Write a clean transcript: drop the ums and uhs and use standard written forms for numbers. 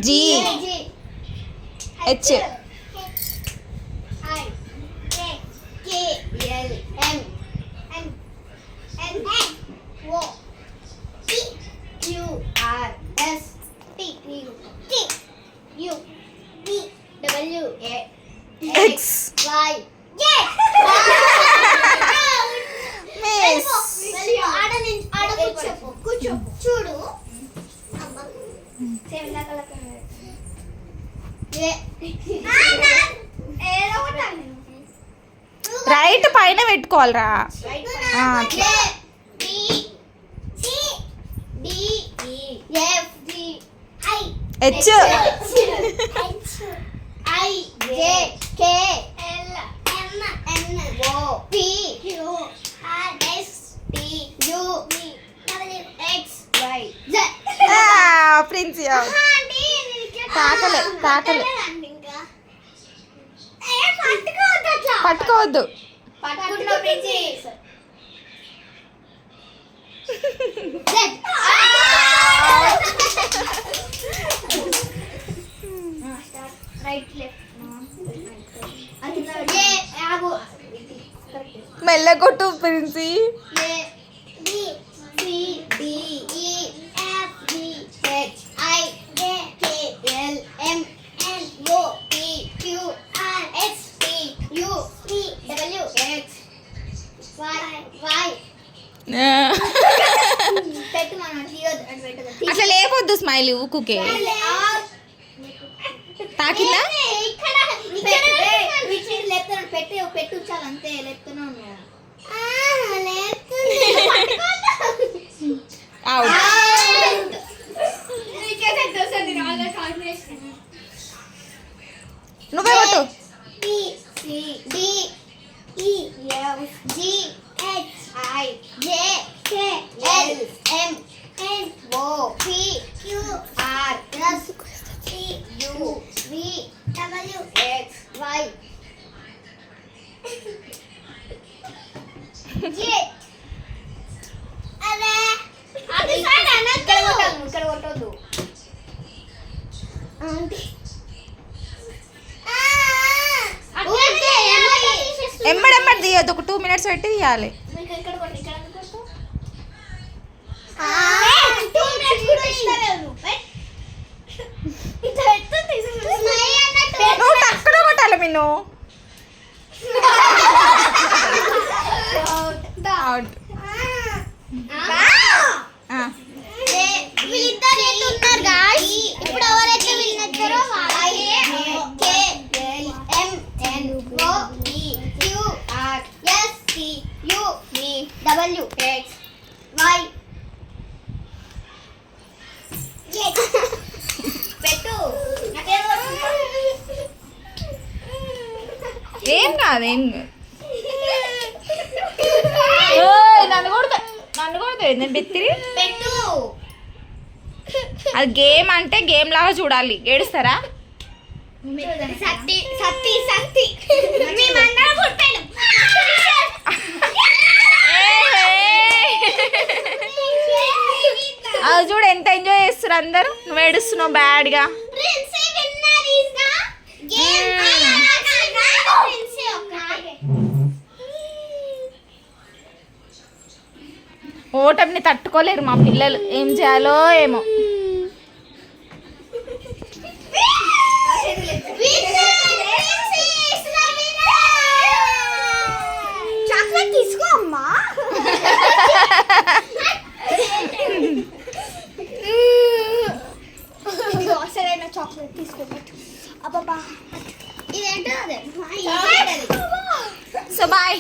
G H I K L M N O P Q R S T U V W X Y Miss. కూర్చో చూడు right పైన పెట్టుకోవాలరా. H I J K L M N O P Q R S T U V W X Y Z. Prince తాకలే పట్టుకోవద్దు. పట్టుకున్న ప్రిన్సి right left మెల్లగొట్టు ప్రిన్సి. A B C D E F G H I J K L M N O P Q R S T U V W X Y పెట్టు మనం తీయొద్దు అని పెట్టదు. అట్లా లేవద్దు స్మైల్ ఊకుకే. తాకిందా? ఇక్కడ లేపుతున్నాను పెట్టు చాలు అంతే లేపుతున్నాను. నువ్వే కొట్టు. D E F G H I J K L M N O P Q R S T U V W X Y Z. అరే అది సైడ్ అన్నట్టు ఇక్కడ కొట్టొద్దు. ఎమ్మడెమ్మడి తీయద్దు. ఒక 2 minutes పెట్టి తీయాలి. నువ్వు టక్కున కొట్టాలి మిన్ను. వీళ్ళిద్దరు ఉన్నారు గాయ్స్. ఇప్పుడు ఎవరైతే వీళ్ళిద్దరో W X Y పెట్టు. ఏం కాదు నన్ను కొడతా నేను బెత్తిరి పెట్టు. అది గేమ్ అంటే గేమ్ లాగా చూడాలి. ఏడుస్తారా? సత్తి సత్తి సత్తి మేమందరం కొట్టాను. అది చూడు ఎంత ఎంజాయ్ చేస్తారు అందరు. నువ్వు ఏడుస్తున్నావు బ్యాడ్గా. ఓటమిని తట్టుకోలేరు మా పిల్లలు. ఏం చేయాలో ఏమో. చాక్లెట్ తీసుకో అమ్మా. సరైన చాక్లెట్ తీసుకోబట్టు. అబ్బా ఇదేంటో అదే. So bye.